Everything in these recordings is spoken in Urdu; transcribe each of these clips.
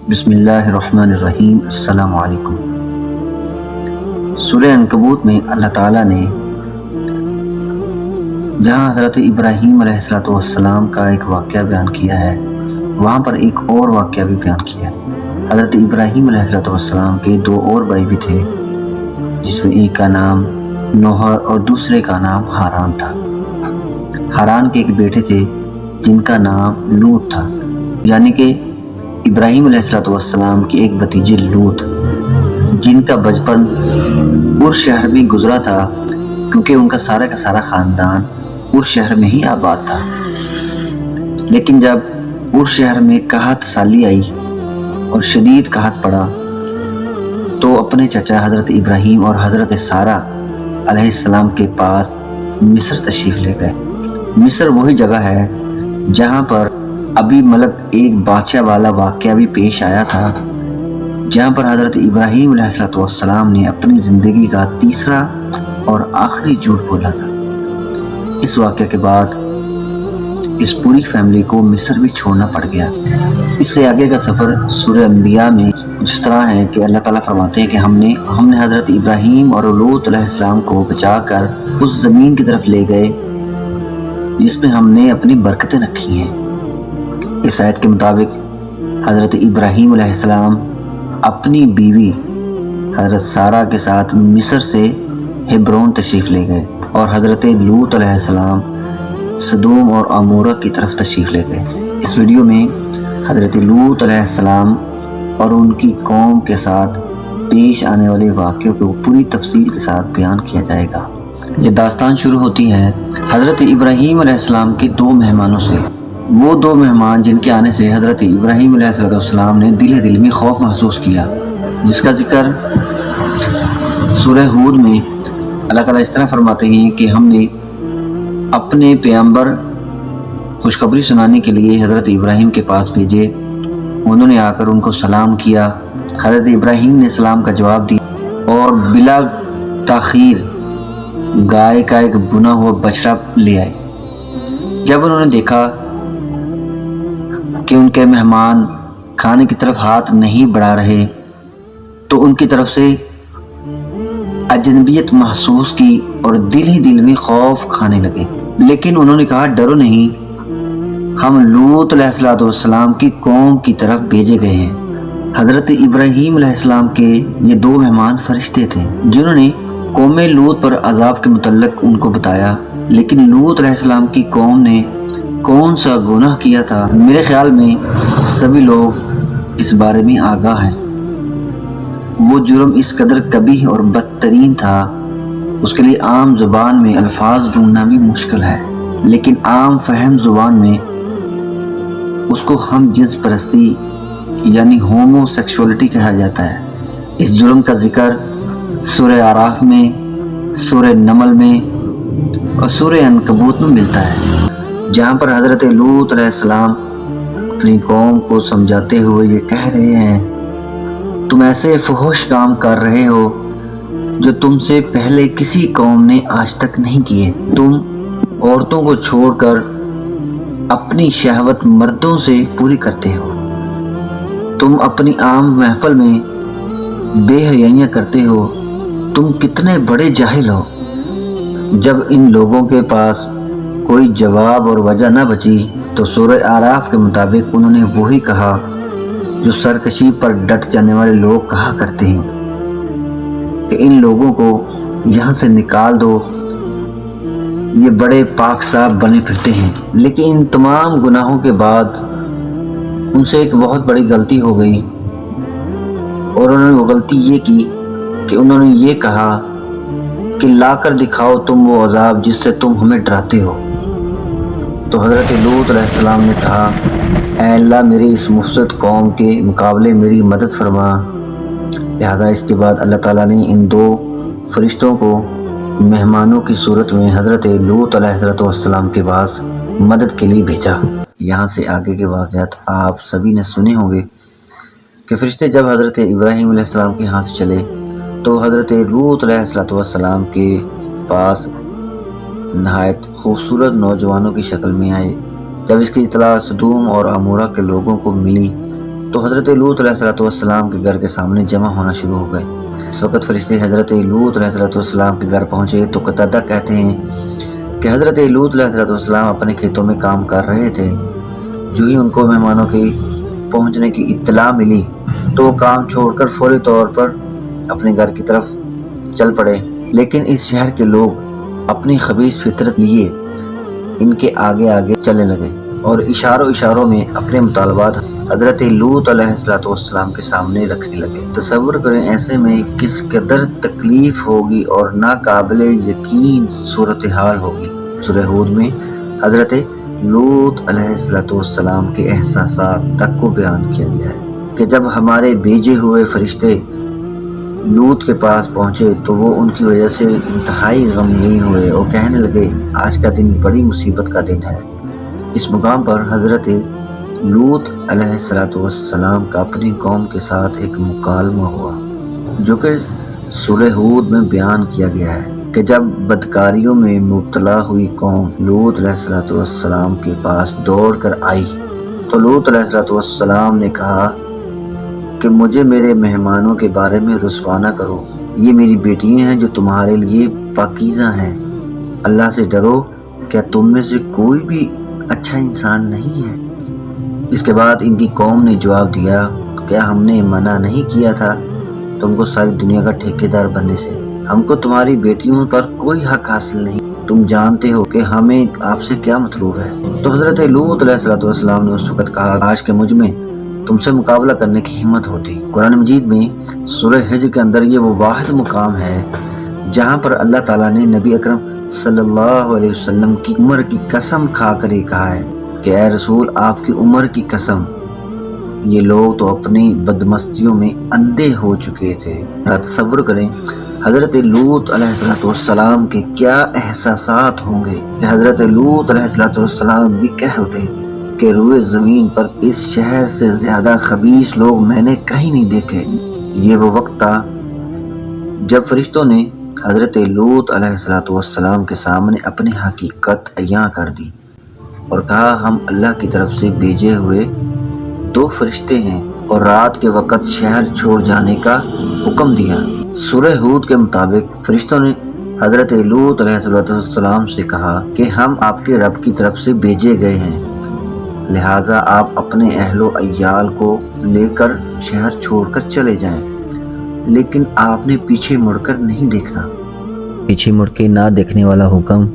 بسم اللہ الرحمن الرحیم۔ السلام علیکم۔ سورہ عنکبوت میں اللہ تعالیٰ نے جہاں حضرت ابراہیم علیہ السلام کا ایک واقعہ بیان کیا ہے، وہاں پر ایک اور واقعہ بھی بیان کیا ہے۔ حضرت ابراہیم علیہ السلام کے دو اور بھائی بھی تھے، جس میں ایک کا نام نوح اور دوسرے کا نام ہاران تھا۔ ہاران کے ایک بیٹے تھے جن کا نام لوط تھا، یعنی کہ ابراہیم علیہ السلام کے ایک بھتیجے لوط، جن کا بچپن ار شہر میں گزرا تھا، کیونکہ ان کا سارا خاندان ار شہر میں ہی آباد تھا۔ لیکن جب ار شہر میں قحط سالی آئی اور شدید قحط پڑا تو اپنے چچا حضرت ابراہیم اور حضرت سارہ علیہ السلام کے پاس مصر تشریف لے گئے۔ مصر وہی جگہ ہے جہاں پر ابھی ملک ایک بادشاہ والا واقعہ بھی پیش آیا تھا، جہاں پر حضرت ابراہیم علیہ السلام نے اپنی زندگی کا تیسرا اور آخری جھوٹ بولا تھا۔ اس واقعے کے بعد اس پوری فیملی کو مصر بھی چھوڑنا پڑ گیا۔ اس سے آگے کا سفر سورہ انبیاء میں اس طرح ہے کہ اللہ تعالیٰ فرماتے ہیں کہ ہم نے حضرت ابراہیم اور لوط علیہ السلام کو بچا کر اس زمین کی طرف لے گئے جس میں ہم نے اپنی برکتیں رکھی ہیں۔ اس آیت کے مطابق حضرت ابراہیم علیہ السلام اپنی بیوی حضرت سارہ کے ساتھ مصر سے ہیبرون تشریف لے گئے، اور حضرت لوط علیہ السلام سدوم اور عمورہ کی طرف تشریف لے گئے۔ اس ویڈیو میں حضرت لوط علیہ السلام اور ان کی قوم کے ساتھ پیش آنے والے واقعوں کو پوری تفصیل کے ساتھ بیان کیا جائے گا۔ یہ داستان شروع ہوتی ہے حضرت ابراہیم علیہ السلام کے دو مہمانوں سے۔ وہ دو مہمان جن کے آنے سے حضرت ابراہیم علیہ السلام نے دل میں خوف محسوس کیا، جس کا ذکر سورہ ہود میں اللہ تعالیٰ اس طرح فرماتے ہیں کہ ہم نے اپنے پیغمبر خوشخبری سنانے کے لیے حضرت ابراہیم کے پاس بھیجے۔ انہوں نے آ کر ان کو سلام کیا۔ حضرت ابراہیم نے سلام کا جواب دیا اور بلا تاخیر گائے کا ایک بنا ہوا بچڑا لے آئے۔ جب انہوں نے دیکھا کہ ان کے مہمان کھانے کی طرف ہاتھ نہیں بڑھا رہے تو ان کی طرف سے اجنبیت محسوس کی اور دل میں خوف کھانے لگے۔ لیکن انہوں نے کہا ڈرو نہیں، ہم لوط علیہ السلام کی قوم کی طرف بھیجے گئے ہیں۔ حضرت ابراہیم علیہ السلام کے یہ دو مہمان فرشتے تھے جنہوں نے قوم لوط پر عذاب کے متعلق ان کو بتایا، لیکن لوط علیہ السلام کی قوم نے کون سا گناہ کیا تھا؟ میرے خیال میں سبھی لوگ اس بارے میں آگاہ ہیں۔ وہ جرم اس قدر قبیح اور بدترین تھا، اس کے لیے عام زبان میں الفاظ ڈھونڈنا بھی مشکل ہے، لیکن عام فہم زبان میں اس کو ہم جنس پرستی یعنی ہومو سیکشولیٹی کہا جاتا ہے۔ اس جرم کا ذکر سورہ اعراف میں، سورہ نمل میں اور سورہ عنکبوت میں ملتا ہے، جہاں پر حضرت لوط علیہ السلام اپنی قوم کو سمجھاتے ہوئے یہ کہہ رہے ہیں، تم ایسے فحش کام کر رہے ہو جو تم سے پہلے کسی قوم نے آج تک نہیں کیے۔ تم عورتوں کو چھوڑ کر اپنی شہوت مردوں سے پوری کرتے ہو۔ تم اپنی عام محفل میں بے حیائیاں کرتے ہو۔ تم کتنے بڑے جاہل ہو۔ جب ان لوگوں کے پاس کوئی جواب اور وجہ نہ بچی تو سورہ اعراف کے مطابق انہوں نے وہی کہا جو سرکشی پر ڈٹ جانے والے لوگ کہا کرتے ہیں کہ ان لوگوں کو یہاں سے نکال دو، یہ بڑے پاک صاف بنے پھرتے ہیں۔ لیکن ان تمام گناہوں کے بعد ان سے ایک بہت بڑی غلطی ہو گئی، اور انہوں نے وہ غلطی یہ کی کہ انہوں نے یہ کہا کہ لا کر دکھاؤ تم وہ عذاب جس سے تم ہمیں ڈراتے ہو۔ تو حضرت لوط علیہ السلام نے کہا اے اللہ میری اس مفسد قوم کے مقابلے میری مدد فرما۔ لہذا اس کے بعد اللہ تعالیٰ نے ان دو فرشتوں کو مہمانوں کی صورت میں حضرت لوط علیہ السلام کے پاس مدد کے لیے بھیجا۔ یہاں سے آگے کے واقعات آپ سبھی نے سنے ہوں گے کہ فرشتے جب حضرت ابراہیم علیہ السلام کے ہاں سے چلے تو حضرت لوط علیہ السلام کے پاس نہایت خوبصورت نوجوانوں کی شکل میں آئے۔ جب اس کی اطلاع سدوم اور عمورہ کے لوگوں کو ملی تو حضرت لوط علیہ السلام کے گھر کے سامنے جمع ہونا شروع ہو گئے۔ اس وقت فرشتے حضرت لوط علیہ السلام کے گھر پہنچے تو قتادہ کہتے ہیں کہ حضرت لوط علیہ السلام اپنے کھیتوں میں کام کر رہے تھے، جو ہی ان کو مہمانوں کی پہنچنے کی اطلاع ملی تو وہ کام چھوڑ کر فوری طور پر اپنے گھر کی طرف چل پڑے، لیکن اس شہر کے لوگ اپنی خبیث فطرت لیے ان کے آگے آگے چلنے لگے اور اشاروں میں اپنے مطالبات حضرت لوط علیہ السلام کے سامنے رکھنے لگے۔ تصور کریں ایسے میں کس قدر تکلیف ہوگی اور ناقابل یقین صورتحال ہوگی۔ سورہ ہود میں حضرت لوط علیہ السلام کے احساسات تک کو بیان کیا گیا ہے کہ جب ہمارے بھیجے ہوئے فرشتے لوط کے پاس پہنچے تو وہ ان کی وجہ سے انتہائی غمگین ہوئے اور کہنے لگے آج کا دن بڑی مصیبت کا دن ہے۔ اس مقام پر حضرت لوط علیہ السلام کا اپنی قوم کے ساتھ ایک مکالمہ ہوا جو کہ سورہ ہود میں بیان کیا گیا ہے کہ جب بدکاریوں میں مبتلا ہوئی قوم لوط علیہ السلام کے پاس دوڑ کر آئی تو لوط علیہ السلام نے کہا کہ مجھے میرے مہمانوں کے بارے میں رسوا نہ کرو، یہ میری بیٹیاں ہیں جو تمہارے لیے پاکیزہ ہیں، اللہ سے ڈرو، کیا تم میں سے کوئی بھی اچھا انسان نہیں ہے؟ اس کے بعد ان کی قوم نے جواب دیا کیا ہم نے منع نہیں کیا تھا تم کو ساری دنیا کا ٹھیکیدار بننے سے؟ ہم کو تمہاری بیٹیوں پر کوئی حق حاصل نہیں، تم جانتے ہو کہ ہمیں آپ سے کیا مطلوب ہے۔ تو حضرت لوط علیہ السلام نے اس وقت کہا آج کے مجھ میں تم سے مقابلہ کرنے کی ہمت ہوتی۔ قرآن مجید میں سورہ حجر کے اندر یہ وہ واحد مقام ہے جہاں پر اللہ تعالیٰ نے نبی اکرم صلی اللہ علیہ وسلم کی عمر کی قسم کھا کر یہ کہا ہے کہ اے رسول آپ کی عمر کی قسم، یہ لوگ تو اپنی بدمستیوں میں اندھے ہو چکے تھے۔ تصور کریں حضرت لوط علیہ السلام کے کیا احساسات ہوں گے کہ حضرت لوط علیہ السلام بھی کہہ اٹھے کہ روئے زمین پر اس شہر سے زیادہ خبیث لوگ میں نے کہیں نہیں دیکھے۔ یہ وہ وقت تھا جب فرشتوں نے حضرت لوط علیہ السلام کے سامنے اپنی حقیقت عیاں کر دی اور کہا ہم اللہ کی طرف سے بھیجے ہوئے 2 فرشتے ہیں اور رات کے وقت شہر چھوڑ جانے کا حکم دیا۔ سورہ ہود کے مطابق فرشتوں نے حضرت لوط علیہ السلام سے کہا کہ ہم آپ کے رب کی طرف سے بھیجے گئے ہیں، لہٰذا آپ اپنے اہل و عیال کو لے کر شہر چھوڑ کر چلے جائیں، لیکن آپ نے پیچھے مڑ کر نہیں دیکھنا۔ پیچھے مڑ کے نہ دیکھنے والا حکم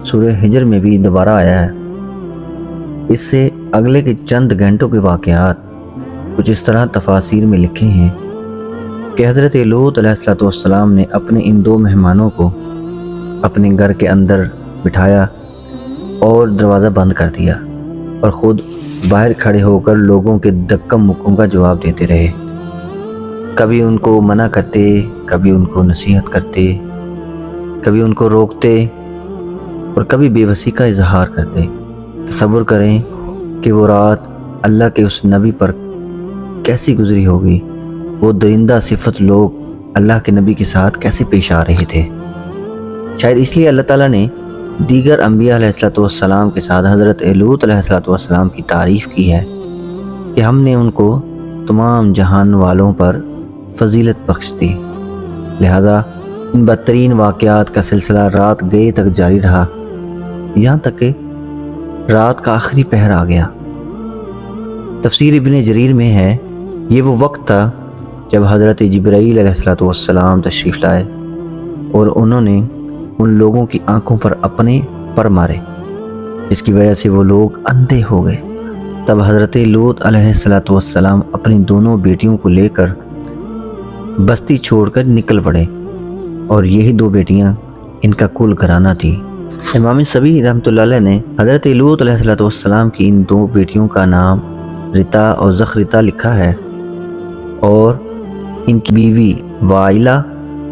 سورہ حجر میں بھی دوبارہ آیا ہے۔ اس سے اگلے کے چند گھنٹوں کے واقعات کچھ اس طرح تفاسیر میں لکھے ہیں کہ حضرت لوط علیہ السلام نے اپنے ان 2 مہمانوں کو اپنے گھر کے اندر بٹھایا اور دروازہ بند کر دیا اور خود باہر کھڑے ہو کر لوگوں کے دکم مکم کا جواب دیتے رہے۔ کبھی ان کو منع کرتے، کبھی ان کو نصیحت کرتے، کبھی ان کو روکتے اور کبھی بے بسی کا اظہار کرتے۔ تصور کریں کہ وہ رات اللہ کے اس نبی پر کیسی گزری ہوگی، وہ درندہ صفت لوگ اللہ کے نبی کے ساتھ کیسے پیش آ رہے تھے۔ شاید اس لیے اللہ تعالیٰ نے دیگر انبیاء علیہ السلام کے ساتھ حضرت لوط علیہ السلام کی تعریف کی ہے کہ ہم نے ان کو تمام جہان والوں پر فضیلت بخش دی، لہذا ان بدترین واقعات کا سلسلہ رات گئے تک جاری رہا، یہاں تک کہ رات کا آخری پہر آ گیا۔ تفسیر ابن جریر میں ہے یہ وہ وقت تھا جب حضرت جبرائیل علیہ السلام تشریف لائے اور انہوں نے ان لوگوں کی آنکھوں پر اپنے پر مارے جس کی وجہ سے وہ لوگ اندھے ہو گئے۔ تب حضرت لوط علیہ السلام اپنی دونوں بیٹیوں کو لے کر بستی چھوڑ کر نکل پڑے اور یہی 2 بیٹیاں ان کا کل گھرانہ تھی۔ امام صبی رحمۃ اللہ علیہ نے حضرت لوط علیہ السلام کی ان 2 بیٹیوں کا نام رتا اور زخرتا لکھا ہے اور ان کی بیوی وائلہ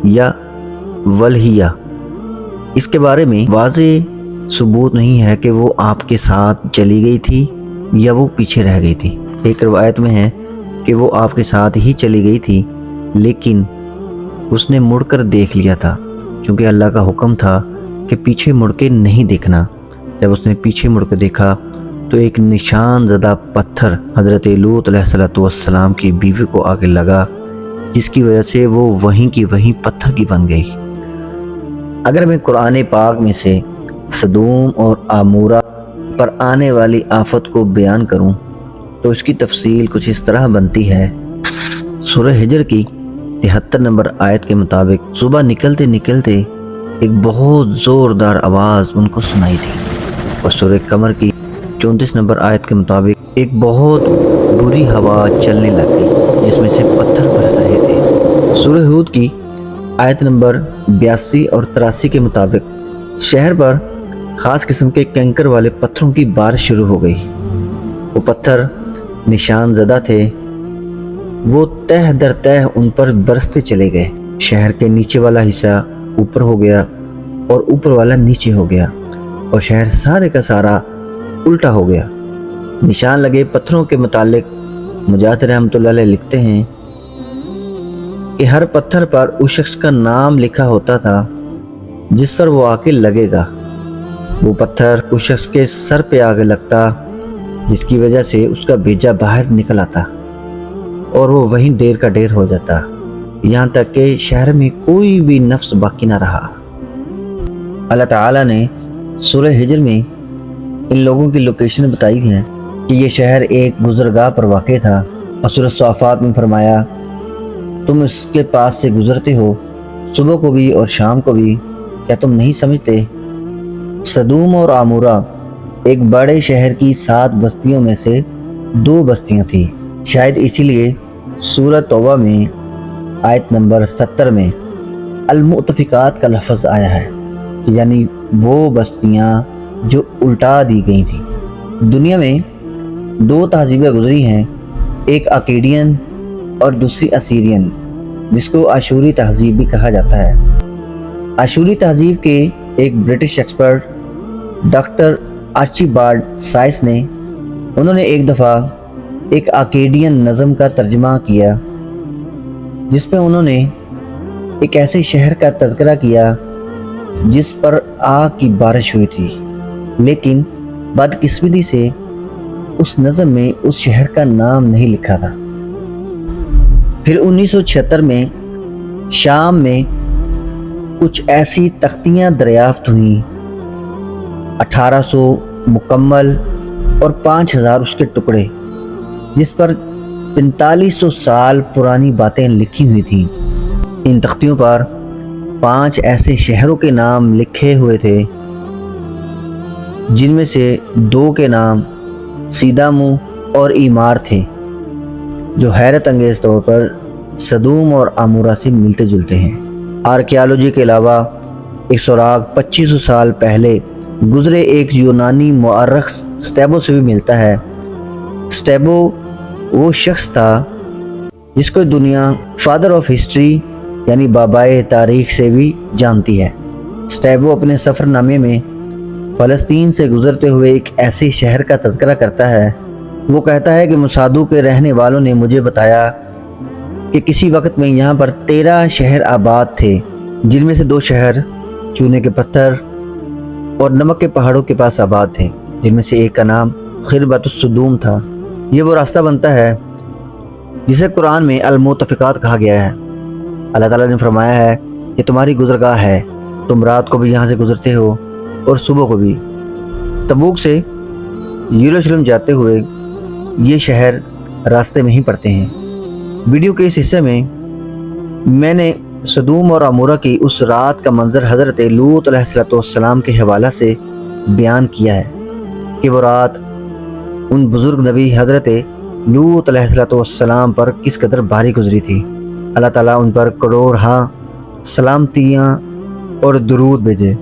یا ولہیہ، اس کے بارے میں واضح ثبوت نہیں ہے کہ وہ آپ کے ساتھ چلی گئی تھی یا وہ پیچھے رہ گئی تھی۔ ایک روایت میں ہے کہ وہ آپ کے ساتھ ہی چلی گئی تھی لیکن اس نے مڑ کر دیکھ لیا تھا، چونکہ اللہ کا حکم تھا کہ پیچھے مڑ کے نہیں دیکھنا۔ جب اس نے پیچھے مڑ کے دیکھا تو تو ایک نشان زدہ پتھر حضرت لوط علیہ السلام کی بیوی کو آگے لگا، جس کی وجہ سے وہ وہیں کی وہیں پتھر کی بن گئی۔ اگر میں قرآن پاک میں سے سدوم اور عمورہ پر آنے والی آفت کو بیان کروں تو اس کی تفصیل کچھ اس طرح بنتی ہے۔ سورہ ہجر کی 73 نمبر آیت کے مطابق صبح نکلتے نکلتے ایک بہت زوردار آواز ان کو سنائی دی، اور سورہ قمر کی 34 نمبر آیت کے مطابق ایک بہت بری ہوا چلنے لگ گئی جس میں سے پتھر برس رہے تھے۔ سورہ ہود کی آیت نمبر 82 اور 83 کے مطابق شہر پر خاص قسم کے کنکر والے پتھروں کی بارش شروع ہو گئی۔ وہ پتھر نشان زدہ تھے، وہ تہ در تہ ان پر برستے چلے گئے۔ شہر کے نیچے والا حصہ اوپر ہو گیا اور اوپر والا نیچے ہو گیا، اور شہر سارے کا سارا الٹا ہو گیا۔ نشان لگے پتھروں کے متعلق مجاہد رحمۃ اللہ علیہ لکھتے ہیں کہ ہر پتھر پر اس شخص کا نام لکھا ہوتا تھا جس پر وہ آ کے لگے گا۔ وہ پتھر اس شخص کے سر پہ آگے لگتا، جس کی وجہ سے اس کا بیجا باہر نکل آتا اور وہ وہیں ڈیر کا ڈیر ہو جاتا، یہاں تک کہ شہر میں کوئی بھی نفس باقی نہ رہا۔ اللہ تعالیٰ نے سورہ ہجر میں ان لوگوں کی لوکیشن بتائی ہے کہ یہ شہر ایک گزرگاہ پر واقع تھا، اور سورہ صافات میں فرمایا تم اس کے پاس سے گزرتے ہو صبح کو بھی اور شام کو بھی، کیا تم نہیں سمجھتے؟ سدوم اور عمورہ ایک بڑے شہر کی 7 بستیوں میں سے 2 بستیاں تھیں۔ شاید اسی لیے سورہ توبہ میں آیت نمبر 70 میں المؤتفقات کا لفظ آیا ہے، یعنی وہ بستیاں جو الٹا دی گئی تھیں۔ دنیا میں 2 تہذیبیں گزری ہیں، ایک اکیڈین اور دوسری اسیرین، جس کو آشوری تہذیب بھی کہا جاتا ہے۔ آشوری تہذیب کے ایک برٹش ایکسپرٹ ڈاکٹر آرچیبالڈ سائس نے انہوں نے ایک دفعہ ایک اکیڈین نظم کا ترجمہ کیا، جس میں انہوں نے ایک ایسے شہر کا تذکرہ کیا جس پر آگ کی بارش ہوئی تھی، لیکن بدقسمتی سے اس نظم میں اس شہر کا نام نہیں لکھا تھا۔ پھر 1976 میں شام میں کچھ ایسی تختیاں دریافت ہوئیں، 1800 مکمل اور 5000 اس کے ٹکڑے، جس پر 4500 سال پرانی باتیں لکھی ہوئی تھیں۔ ان تختیوں پر 5 ایسے شہروں کے نام لکھے ہوئے تھے، جن میں سے 2 کے نام سیدامو اور ایمار تھے، جو حیرت انگیز طور پر سدوم اور عمورہ سے ملتے جلتے ہیں۔ آرکیالوجی کے علاوہ ایک سراغ 2500 سال پہلے گزرے ایک یونانی مورخ سٹیبو سے بھی ملتا ہے۔ سٹیبو وہ شخص تھا جس کو دنیا فادر آف ہسٹری یعنی بابائے تاریخ سے بھی جانتی ہے۔ سٹیبو اپنے سفر نامے میں فلسطین سے گزرتے ہوئے ایک ایسے شہر کا تذکرہ کرتا ہے۔ وہ کہتا ہے کہ مسادو کے رہنے والوں نے مجھے بتایا کہ کسی وقت میں یہاں پر 13 شہر آباد تھے، جن میں سے 2 شہر چونے کے پتھر اور نمک کے پہاڑوں کے پاس آباد تھے، جن میں سے ایک کا نام خربۃ السدوم تھا۔ یہ وہ راستہ بنتا ہے جسے قرآن میں المؤتفقات کہا گیا ہے۔ اللہ تعالیٰ نے فرمایا ہے کہ تمہاری گزرگاہ ہے، تم رات کو بھی یہاں سے گزرتے ہو اور صبح کو بھی۔ تبوک سے یروشلم جاتے ہوئے یہ شہر راستے میں ہی پڑتے ہیں۔ ویڈیو کے اس حصے میں میں نے سدوم اور عمورہ کی اس رات کا منظر حضرت لوط علیہ السلام کے حوالہ سے بیان کیا ہے کہ وہ رات ان بزرگ نبی حضرت لوط علیہ السلام پر کس قدر بھاری گزری تھی۔ اللہ تعالیٰ ان پر کروڑ ہاں سلامتیاں اور درود بھیجے۔